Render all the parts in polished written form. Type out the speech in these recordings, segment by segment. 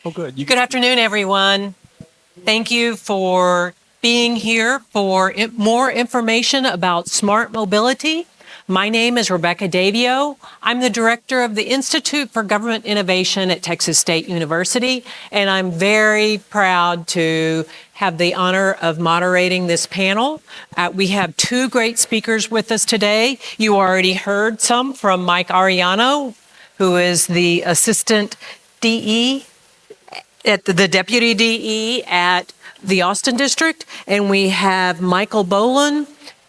Oh, good. Good afternoon, everyone. Thank you for being here for more information about smart mobility. My name is Rebecca Davio. I'm the director of the Institute for Government Innovation at Texas State University, and I'm very proud to have the honor of moderating this panel. We have two great speakers with us today. You already heard some from Mike Ariano, who is the Assistant DE at the Deputy DE at the Austin District, and we have Michael Bolin,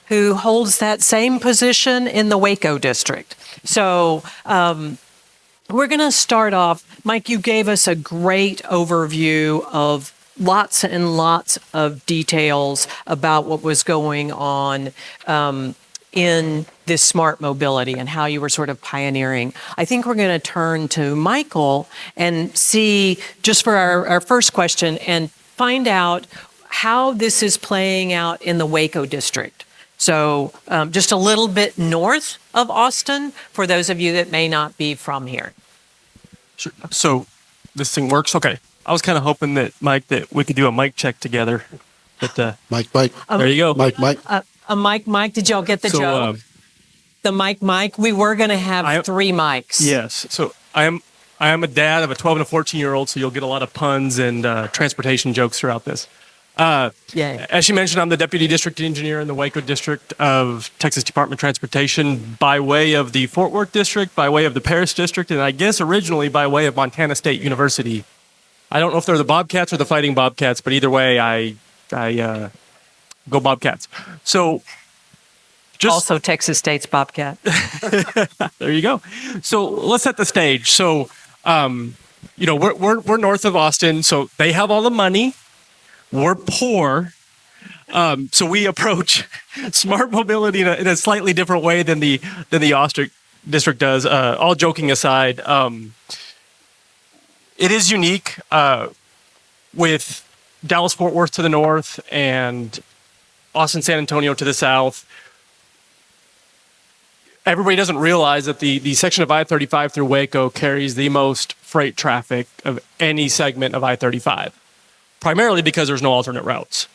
who holds that same position in the Waco District. So we're going to start off. Mike, you gave us a great overview of lots and lots of details about what was going on in this smart mobility and how you were sort of pioneering. I think we're going to turn to Michael and see, just for our first question, and find out how this is playing out in the Waco District. So just a little bit north of Austin, for those of you that may not be from here. Sure. So this thing works? Okay. I was kind of hoping that, Mike, that we could do a mic check together. But, Mike. There you go. Mike, did y'all get the joke? The Mike, we were going to have three mics. Yes. So I am a dad of a 12 and a 14-year-old, so you'll get a lot of puns and transportation jokes throughout this. As you mentioned, I'm the Deputy District Engineer in the Waco District of Texas Department of Transportation by way of the Fort Worth District, by way of the Paris District, and I guess originally by way of Montana State University. I don't know if they're the Bobcats or the Fighting Bobcats, but either way, I go Bobcats. So also Texas State's Bobcat. There you go. So let's set the stage. So, we're north of Austin, so they have all the money. We're poor. So we approach smart mobility in a slightly different way than the Austin District does. All joking aside, it is unique with Dallas-Fort Worth to the north and Austin-San Antonio to the south. Everybody doesn't realize that the section of I-35 through Waco carries the most freight traffic of any segment of I-35, primarily because there's no alternate routes.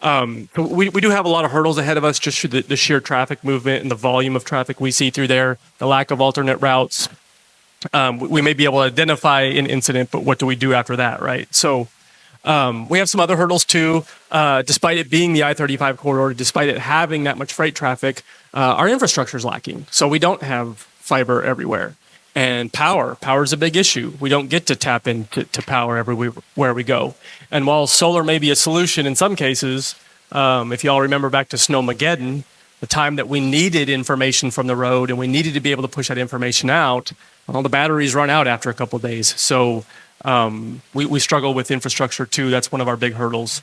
We do have a lot of hurdles ahead of us just through the sheer traffic movement and the volume of traffic we see through there, the lack of alternate routes. We may be able to identify an incident, but what do we do after that, right? So we have some other hurdles too. Despite it being the I-35 corridor, despite it having that much freight traffic, our infrastructure is lacking. So we don't have fiber everywhere. And power is a big issue. We don't get to tap into power everywhere we go. And while solar may be a solution in some cases, if you all remember back to Snowmageddon, the time that we needed information from the road and we needed to be able to push that information out, well, the batteries run out after a couple of days. So we struggle with infrastructure too. That's one of our big hurdles.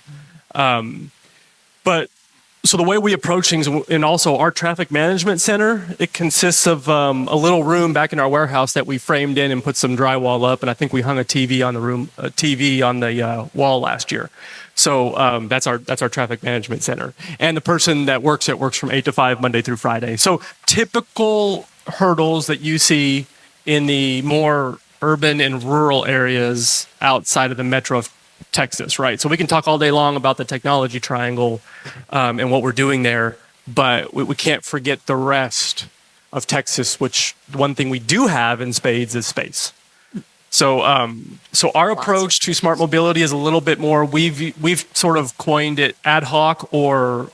So the way we approach things, and also our traffic management center, it consists of a little room back in our warehouse that we framed in and put some drywall up, and I think we hung a TV on the wall last year. So that's our traffic management center, and the person that works from 8 to 5 Monday through Friday. So typical hurdles that you see in the more urban and rural areas outside of the metro of Texas, right? So we can talk all day long about the technology triangle and what we're doing there, but we can't forget the rest of Texas, which one thing we do have in spades is space. So our approach to smart mobility is a little bit more, we've sort of coined it ad hoc or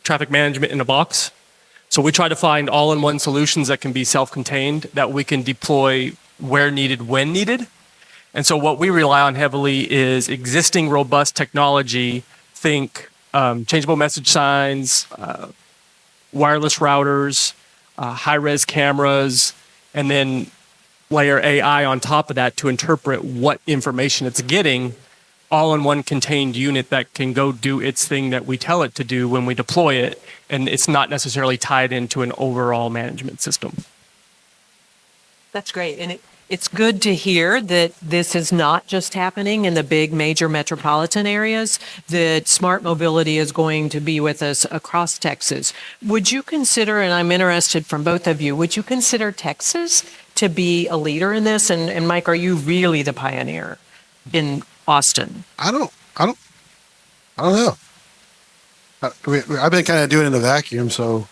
traffic management in a box. So we try to find all-in-one solutions that can be self-contained, that we can deploy where needed, when needed. And so what we rely on heavily is existing robust technology. Think changeable message signs, wireless routers, high-res cameras, and then layer AI on top of that to interpret what information it's getting, all in one contained unit that can go do its thing that we tell it to do when we deploy it, and it's not necessarily tied into an overall management system. That's great. And it's good to hear that this is not just happening in the big major metropolitan areas, that smart mobility is going to be with us across Texas. Would you consider, and I'm interested from both of you, would you consider Texas to be a leader in this? And Mike, are you really the pioneer? in Austin? I don't know. I've been kind of doing it in a vacuum, so.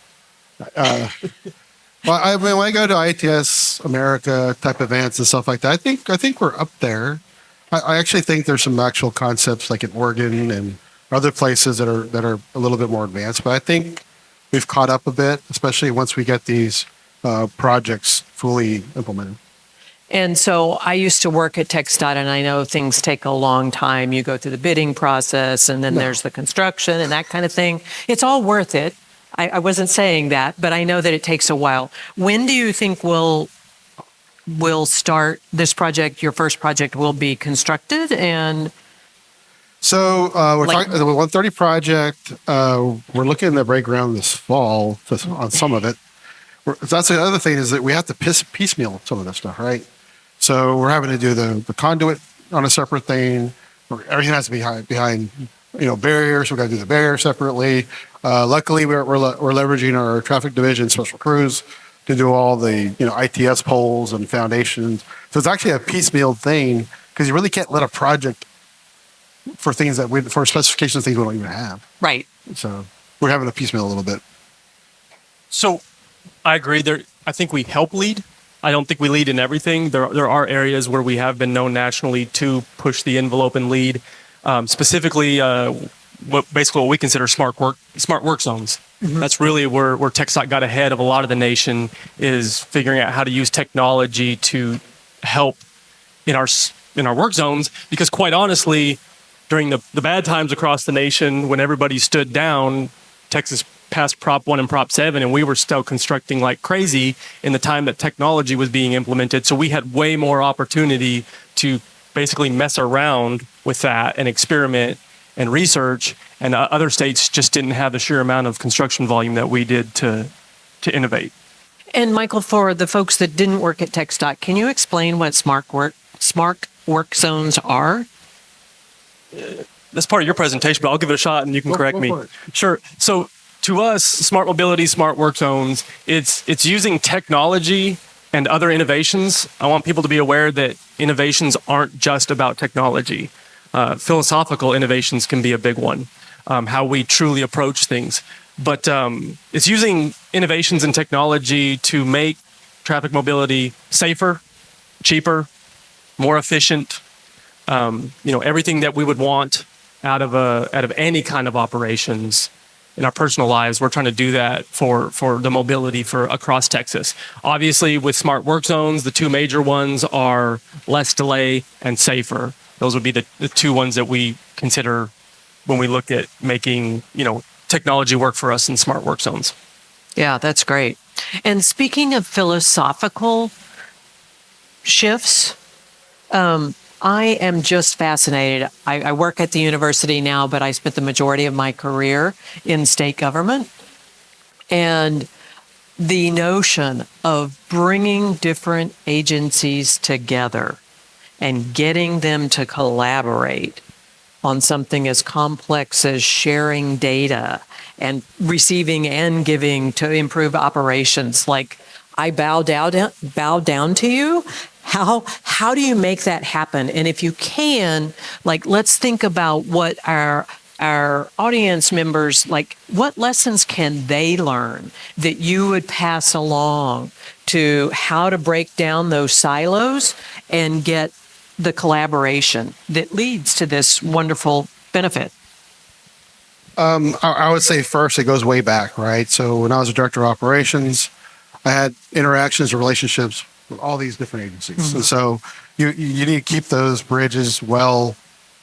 Well, when I go to ITS America type events and stuff like that, I think we're up there. I actually think there's some actual concepts like in Oregon and other places that are a little bit more advanced. But I think we've caught up a bit, especially once we get these projects fully implemented. And so I used to work at TxDOT, and I know things take a long time. You go through the bidding process, and then there's the construction and that kind of thing. It's all worth it. I wasn't saying that, but I know that it takes a while. When do you think we'll start this project? Your first project will be constructed, and so we're talking the 130 project. We're looking to break ground this fall on some of it. That's the other thing is that we have to piecemeal some of this stuff, right? So we're having to do the conduit on a separate thing. Everything has to be behind barriers. We've got to do the barrier separately. Luckily, we're leveraging our traffic division special crews to do all the ITS poles and foundations. So it's actually a piecemeal thing because you really can't let a project for things for specifications things we don't even have. right. So we're having a piecemeal a little bit. So I agree. I think we help lead. I don't think we lead in everything. There are areas where we have been known nationally to push the envelope and lead. Specifically, what we consider smart work zones. Mm-hmm. That's really where TxDOT got ahead of a lot of the nation, is figuring out how to use technology to help in our work zones. Because quite honestly, during the bad times across the nation, when everybody stood down, Texas passed Prop 1 and Prop 7, and we were still constructing like crazy in the time that technology was being implemented. So we had way more opportunity to basically mess around with that and experiment and research, and other states just didn't have the sheer amount of construction volume that we did to innovate. And Michael, for the folks that didn't work at TxDOT, can you explain what smart work zones are? That's part of your presentation, but I'll give it a shot and you can correct me. Sure. So to us, smart mobility, smart work zones, it's using technology and other innovations. I want people to be aware that innovations aren't just about technology. Philosophical innovations can be a big one, how we truly approach things. But it's using innovations and technology to make traffic mobility safer, cheaper, more efficient. Everything that we would want out of any kind of operations in our personal lives. We're trying to do that for the mobility for across Texas. Obviously, with smart work zones, the two major ones are less delay and safer. Those would be the two ones that we consider when we look at making technology work for us in smart work zones. Yeah, that's great. And speaking of philosophical shifts, I am just fascinated. I work at the university now, but I spent the majority of my career in state government. And the notion of bringing different agencies together and getting them to collaborate on something as complex as sharing data and receiving and giving to improve operations. Like, I bow down to you. How do you make that happen? And if you can, let's think about what our audience members, what lessons can they learn that you would pass along to how to break down those silos and get the collaboration that leads to this wonderful benefit? I would say first, it goes way back, right? So when I was a director of operations, I had interactions and relationships with all these different agencies. Mm-hmm. And so you need to keep those bridges well,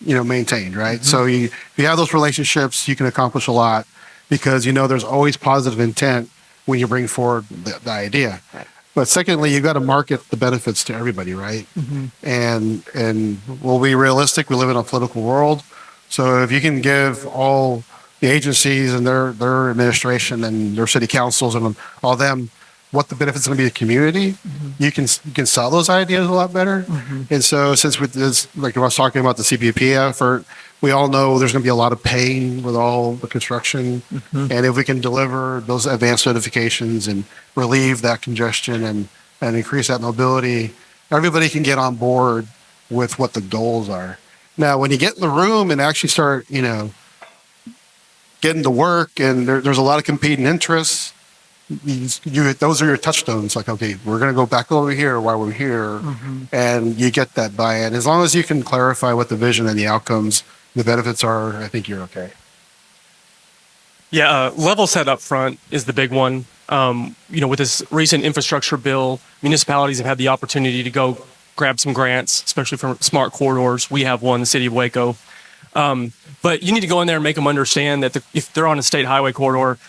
maintained, right? Mm-hmm. So if you have those relationships, you can accomplish a lot because there's always positive intent when you bring forward the idea. Right. But secondly, you got to market the benefits to everybody, right? Mm-hmm. And we'll be realistic. We live in a political world. So if you can give all the agencies and their administration and their city councils and all them what the benefits are going to be to the community, mm-hmm. you can sell those ideas a lot better. Mm-hmm. And so since with this, like I was talking about the CBP effort, we all know there's going to be a lot of pain with all the construction. Mm-hmm. And if we can deliver those advanced notifications and relieve that congestion and increase that mobility, everybody can get on board with what the goals are. Now, when you get in the room and actually start, getting to work, and there's a lot of competing interests, those are your touchstones. Like, okay, we're going to go back over here while we're here, and you get that buy-in. As long as you can clarify what the vision and the outcomes, the benefits are, I think you're okay. Yeah, level set up front is the big one. With this recent infrastructure bill, municipalities have had the opportunity to go grab some grants, especially from smart corridors. We have one, the city of Waco. But you need to go in there and make them understand that if they're on a state highway corridor,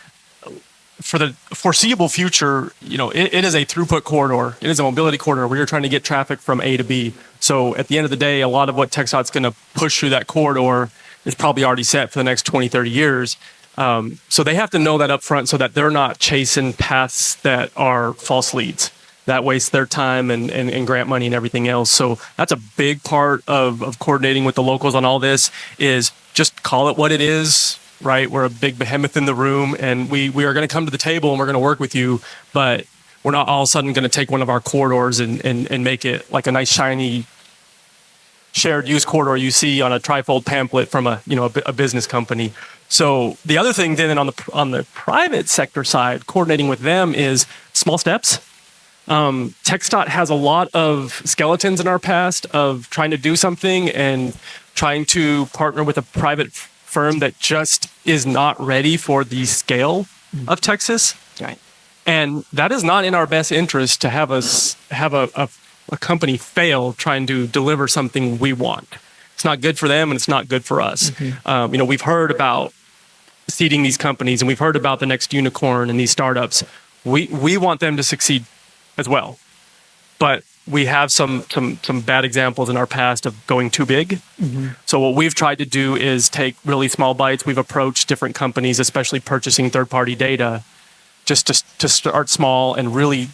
for the foreseeable future, it is a throughput corridor. It is a mobility corridor where you're trying to get traffic from A to B. So at the end of the day, a lot of what TxDOT's going to push through that corridor is probably already set for the next 20, 30 years. So they have to know that up front so that they're not chasing paths that are false leads. That wastes their time and grant money and everything else. So that's a big part of coordinating with the locals on all this is just call it what it is, right? We're a big behemoth in the room, and we are going to come to the table and we're going to work with you, but we're not all of a sudden going to take one of our corridors and make it like a nice shiny shared use corridor you see on a trifold pamphlet from a business company. So the other thing then on the private sector side, coordinating with them is small steps. TxDOT has a lot of skeletons in our past of trying to do something and trying to partner with a private firm that just is not ready for the scale of Texas. Right. And that is not in our best interest to have a company fail trying to deliver something we want. It's not good for them and it's not good for us. We've heard about seeding these companies and we've heard about the next unicorn and these startups. We want them to succeed as well. But we have some bad examples in our past of going too big. So what we've tried to do is take really small bites. We've approached different companies, especially purchasing third-party data, just to start small and really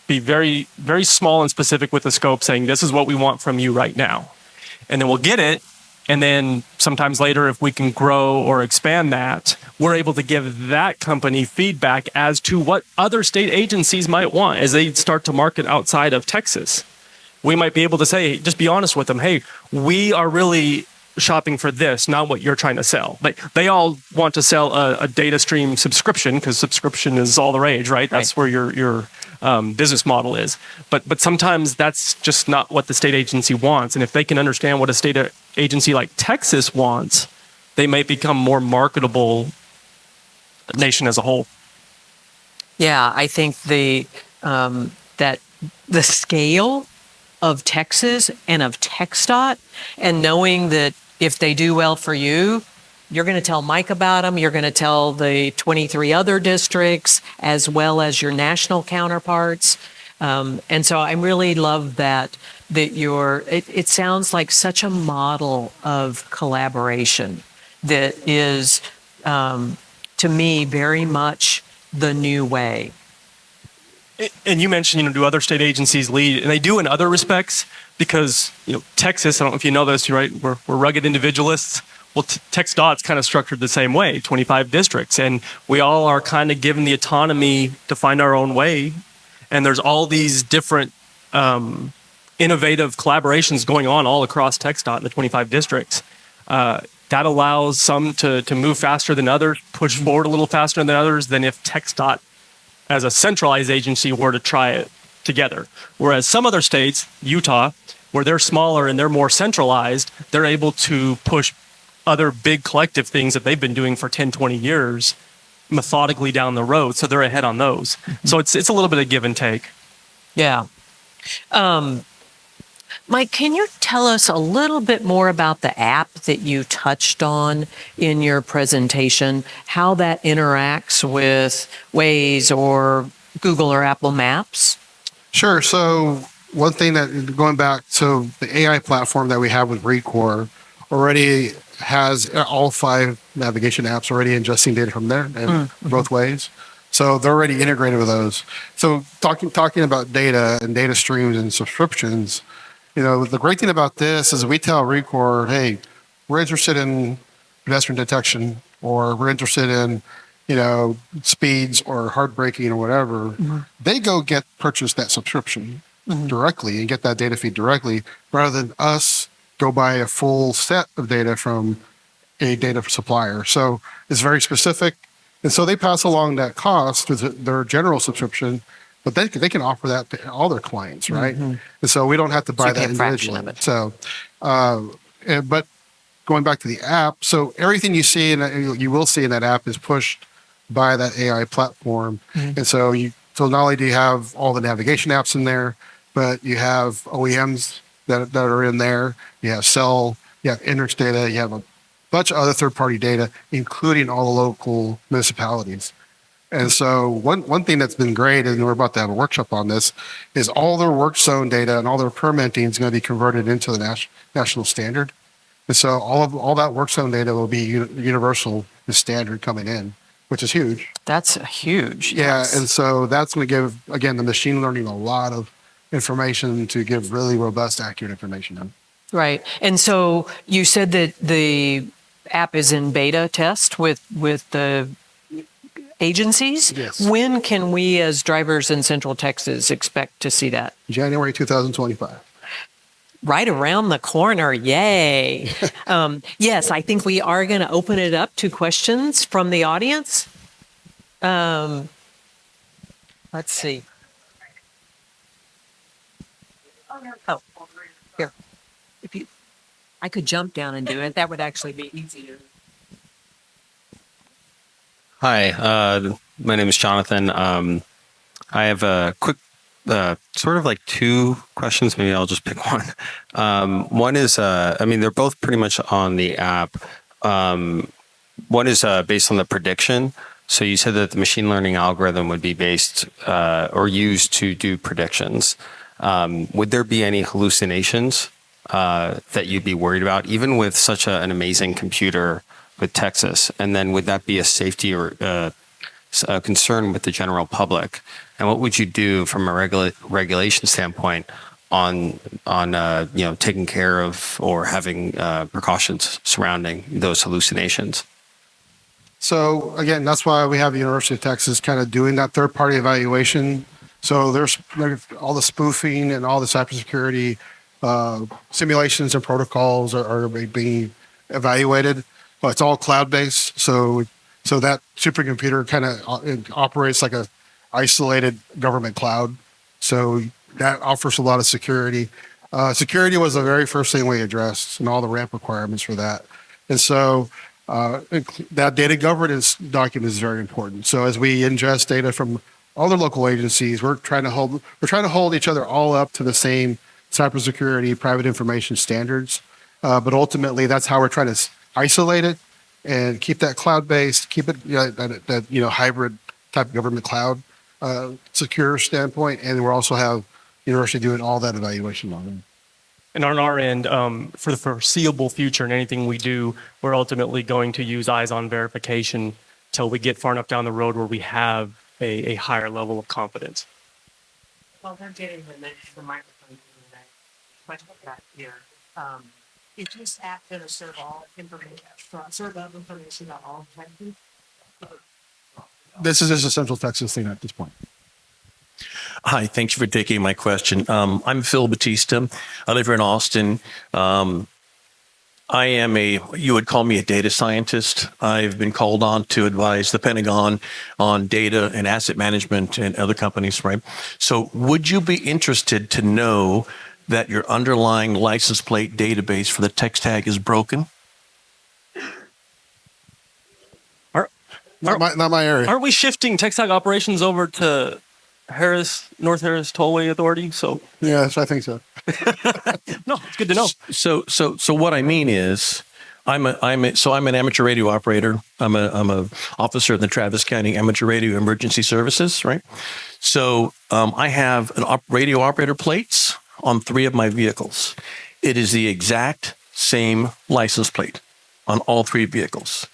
be very, very small and specific with the scope, saying this is what we want from you right now. And then we'll get it. And then sometimes later, if we can grow or expand that, we're able to give that company feedback as to what other state agencies might want as they start to market outside of Texas. We might be able to say, just be honest with them. Hey, we are really shopping for this, not what you're trying to sell. Like they all want to sell a data stream subscription because subscription is all the rage, right? That's where your business model is. But sometimes that's just not what the state agency wants. And if they can understand what a state agency like Texas wants, they might become more marketable nation as a whole. Yeah, I think that the scale of Texas and of TxDOT, and knowing that if they do well for you, you're going to tell Mike about them. You're going to tell the 23 other districts as well as your national counterparts. And so I really love that it sounds like such a model of collaboration that is, to me, very much the new way. And you mentioned, do other state agencies lead? And they do in other respects because, Texas, I don't know if you know this, right? We're rugged individualists. Well, TxDOT's kind of structured the same way, 25 districts. And we all are kind of given the autonomy to find our own way. And there's all these different innovative collaborations going on all across TxDOT in the 25 districts. That allows some to move faster than others, push forward a little faster than others than if TxDOT as a centralized agency were to try it together. Whereas some other states, Utah, where they're smaller and they're more centralized, they're able to push other big collective things that they've been doing for 10, 20 years methodically down the road. So they're ahead on those. So it's a little bit of give and take. Yeah. Mike, can you tell us a little bit more about the app that you touched on in your presentation, how that interacts with Waze or Google or Apple Maps? Sure. So one thing that going back to the AI platform that we have with ReadCore already has all 5 navigation apps already ingesting data from there and both ways. So they're already integrated with those. So talking about data and data streams and subscriptions, the great thing about this is we tell ReadCore, hey, we're interested in pedestrian detection, or we're interested in, speeds or hard braking or whatever. They go purchase that subscription. directly and get that data feed directly, rather than us go buy a full set of data from a data supplier. So it's very specific. And so they pass along that cost to their general subscription, but they can offer that to all their clients, right? And so we don't have to buy you that pay a fraction individually. of it. So, but going back to the app, so everything you see and you will see in that app is pushed by that AI platform. And so not only do you have all the navigation apps in there, but you have OEMs that are in there. You have you have index data, you have a bunch of other third-party data, including all the local municipalities. And so one thing that's been great, and we're about to have a workshop on this, is all their work zone data and all their permitting is going to be converted into the national standard. And so all that work zone data will be universal and standard coming in, which is huge. That's huge. Yeah, Yes. and so that's going to give, again, the machine learning a lot of information to give really robust, accurate information. Right. And so you said that the app is in beta test with the agencies. Yes. When can we as drivers in Central Texas expect to see that? January 2025. Right around the corner. Yay. Yes, I think we are going to open it up to questions from the audience. Let's see. Oh, here. I could jump down and do it. That would actually be easier. Hi, my name is Jonathan. I have a quick, sort of like two questions. Maybe I'll just pick one. One is, they're both pretty much on the app. One is based on the prediction. So you said that the machine learning algorithm would be based or used to do predictions. Would there be any hallucinations that you'd be worried about, even with such an amazing computer with Texas? And then would that be a safety or a concern with the general public? And what would you do from a regulation standpoint on taking care of or having precautions surrounding those hallucinations? So again, that's why we have the University of Texas kind of doing that third-party evaluation. So there's all the spoofing and all the cybersecurity simulations and protocols are being evaluated. Well, it's all cloud-based, so that supercomputer kind of operates like a isolated government cloud. So that offers a lot of security. Security was the very first thing we addressed, and all the ramp requirements for that. And so that data governance document is very important. So as we ingest data from all the local agencies, we're trying to hold each other all up to the same cybersecurity, private information standards. But ultimately, that's how we're trying to isolate it and keep that cloud-based, keep it that hybrid type of government cloud secure standpoint. And we'll also have university doing all that evaluation on it. And on our end, for the foreseeable future and anything we do, we're ultimately going to use eyes-on verification till we get far enough down the road where we have a higher level of confidence. Well, they're getting the microphone question back here. Is this app going to serve all information, about all Texans? This is just a Central Texas thing at this point. Hi, thank you for taking my question. I'm Phil Batista. I live here in Austin. I am you would call me a data scientist. I've been called on to advise the Pentagon on data and asset management and other companies, right? So would you be interested to know that your underlying license plate database for the text tag is broken? Not my area. Aren't we shifting TxDOT operations over to North Harris Tollway Authority? So Yes, I think so. no, it's good to know. So what I mean is, I'm an amateur radio operator. I'm a officer in the Travis County Amateur Radio Emergency Services, right? So I have radio operator plates on 3 of my vehicles. It is the exact same license plate on all 3 vehicles.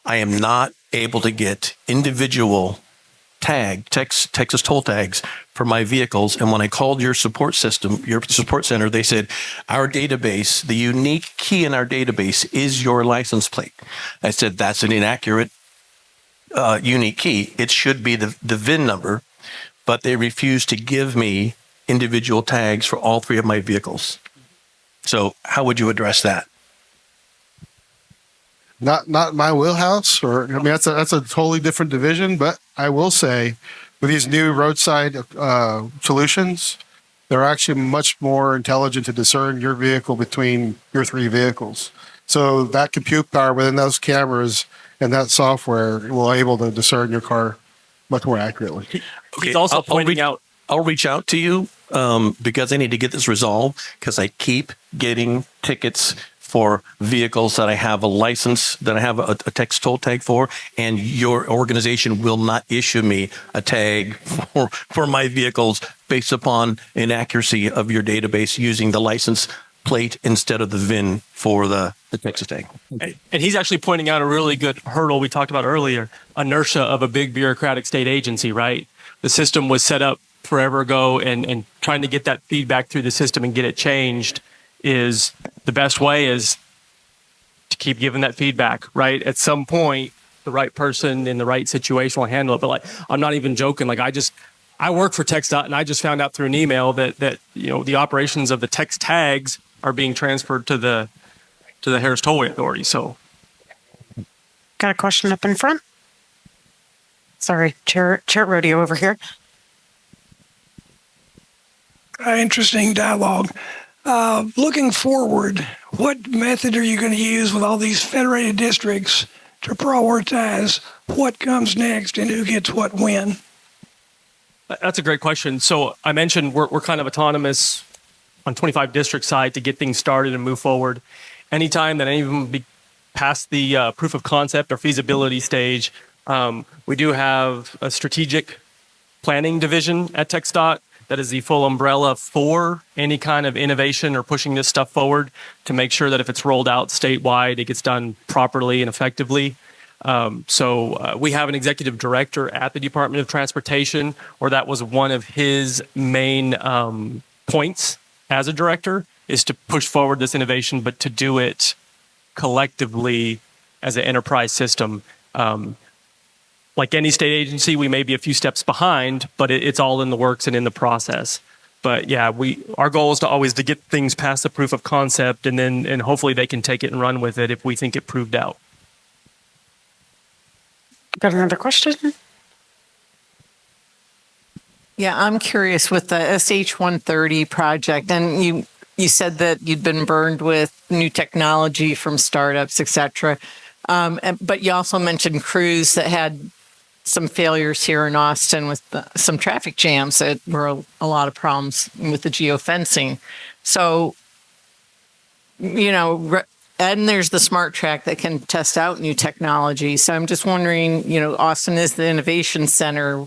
I am not able to get individual Texas toll tags for my vehicles. And when I called your support center, they said, our database, the unique key in our database is your license plate. I said, that's an inaccurate unique key. It should be the VIN number, but they refused to give me individual tags for all three of my vehicles. So how would you address that? Not my wheelhouse, or I mean that's a totally different division. But I will say, with these new roadside solutions, they're actually much more intelligent to discern your vehicle between your three vehicles. So that compute power within those cameras and that software will able to discern your car much more accurately. He's also I'll pointing out. I'll reach out to you because I need to get this resolved because I keep getting tickets for vehicles that I have a license, that I have a text toll tag for, and your organization will not issue me a tag for my vehicles based upon inaccuracy of your database using the license plate instead of the VIN for the Texas tag. And he's actually pointing out a really good hurdle we talked about earlier, inertia of a big bureaucratic state agency, right? The system was set up forever ago, and trying to get that feedback through the system and get it changed is the best way is to keep giving that feedback, right? At some point, the right person in the right situation will handle it. But like, I'm not even joking. Like I work for TxDOT, and I just found out through an email that the operations of the text tags are being transferred to the Harris Tollway Authority. So, Got a question up in front. Sorry, chair rodeo over here. Interesting dialogue. Looking forward, what method are you going to use with all these federated districts to prioritize what comes next and who gets what when? that's a great question. So I mentioned we're kind of autonomous on 25 district side to get things started and move forward. Anytime that any of them be past the proof of concept or feasibility stage, we do have a strategic planning division at TxDOT that is the full umbrella for any kind of innovation or pushing this stuff forward to make sure that if it's rolled out statewide, it gets done properly and effectively. So we have an executive director at the Department of Transportation, or that was one of his main points as a director, is to push forward this innovation, but to do it collectively as an enterprise system. Like any state agency, we may be a few steps behind, but it's all in the works and in the process. But yeah, our goal is to always to get things past the proof of concept, and hopefully they can take it and run with it if we think it proved out. Got another question? Yeah, I'm curious with the SH-130 project, and you said that you'd been burned with new technology from startups, et cetera. But you also mentioned Krusee that had some failures here in Austin with some traffic jams that were a lot of problems with the geofencing. So, and there's the smart track that can test out new technology. So I'm just wondering, Austin is the innovation center.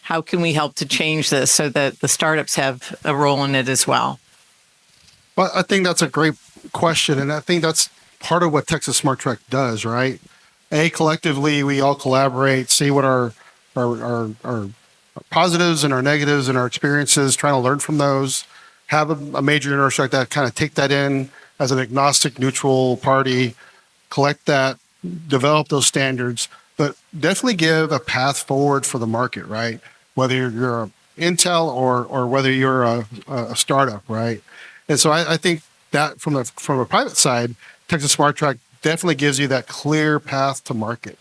How can we help to change this so that the startups have a role in it as well? Well, I think that's a great question. And I think that's part of what Texas Smart Track does, right? Collectively, we all collaborate, see what our positives and our negatives and our experiences, trying to learn from those, have a major inertia like that, kind of take that in as an agnostic, neutral party, collect that, develop those standards, but definitely give a path forward for the market, right? Whether you're a Intel or whether you're a startup, right? And so I think that from a private side, Texas Smart Track definitely gives you that clear path to market.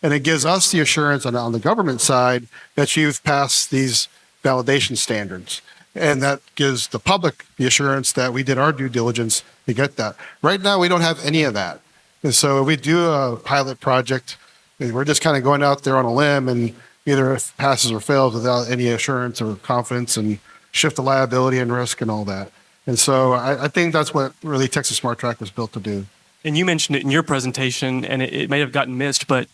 And it gives us the assurance on the government side that you've passed these validation standards. And that gives the public the assurance that we did our due diligence to get that. Right now, we don't have any of that. And so if we do a pilot project, we're just kind of going out there on a limb and either it passes or fails without any assurance or confidence, and shift the liability and risk and all that. And so I think that's what really Texas Smart Track was built to do. And you mentioned it in your presentation, and it may have gotten missed, but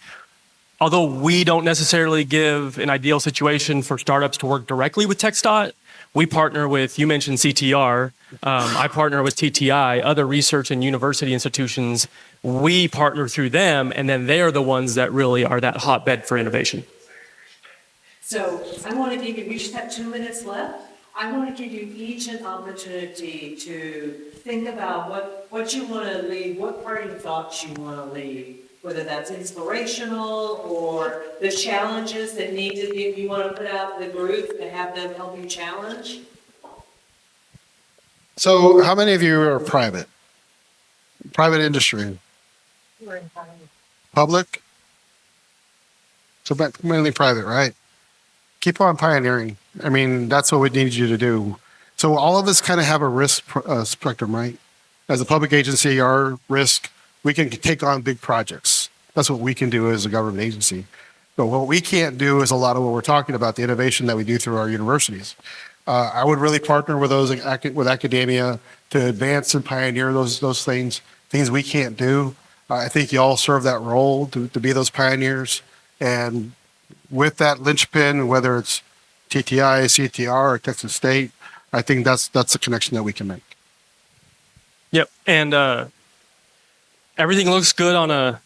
although we don't necessarily give an ideal situation for startups to work directly with TxDOT, we partner with, you mentioned CTR, I partner with TTI, other research and university institutions. We partner through them, and then they're the ones that really are that hotbed for innovation. So I want to give you, we just have 2 minutes left. I want to give you each an opportunity to think about what you want to leave, what parting thoughts you want to leave, whether that's inspirational or the challenges that need to be, you want to put out to the group to have them help you challenge. So how many of you are private? Private industry? Public? So mainly private, right? Keep on pioneering. I mean, that's what we need you to do. So all of us kind of have a risk spectrum, right? As a public agency, our risk, we can take on big projects. That's what we can do as a government agency. But what we can't do is a lot of what we're talking about, the innovation that we do through our universities. I would really partner with those with academia to advance and pioneer those things we can't do. I think you all serve that role to be those pioneers. And with that linchpin, whether it's TTI, CTR, or Texas State, I think that's the connection that we can make. Yep. And everything looks good on a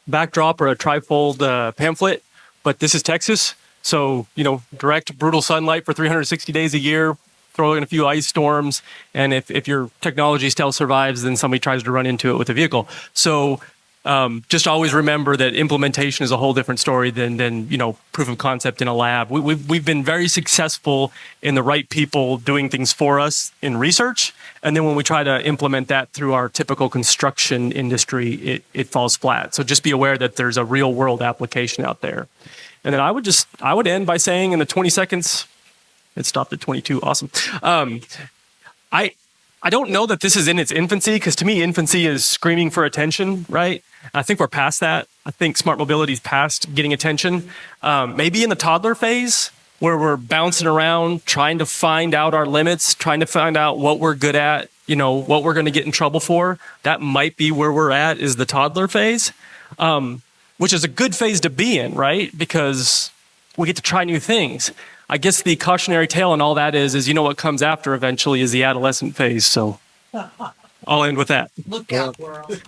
backdrop or a trifold pamphlet, but this is Texas. So, direct brutal sunlight for 360 days a year, throw in a few ice storms. And if your technology still survives, then somebody tries to run into it with a vehicle. So just always remember that implementation is a whole different story than proof of concept in a lab. We've been very successful in the right people doing things for us in research, and then when we try to implement that through our typical construction industry, it falls flat. So just be aware that there's a real world application out there. And then I would end by saying in the 20 seconds, it stopped at 22. Awesome. I don't know that this is in its infancy, because to me, infancy is screaming for attention, right? I think we're past that. I think smart mobility is past getting attention. Maybe in the toddler phase, where we're bouncing around, trying to find out our limits, trying to find out what we're good at, what we're going to get in trouble for. That might be where we're at, is the toddler phase, which is a good phase to be in, right? Because we get to try new things. I guess the cautionary tale and all that is what comes after eventually is the adolescent phase. So I'll end with that. Look out, world.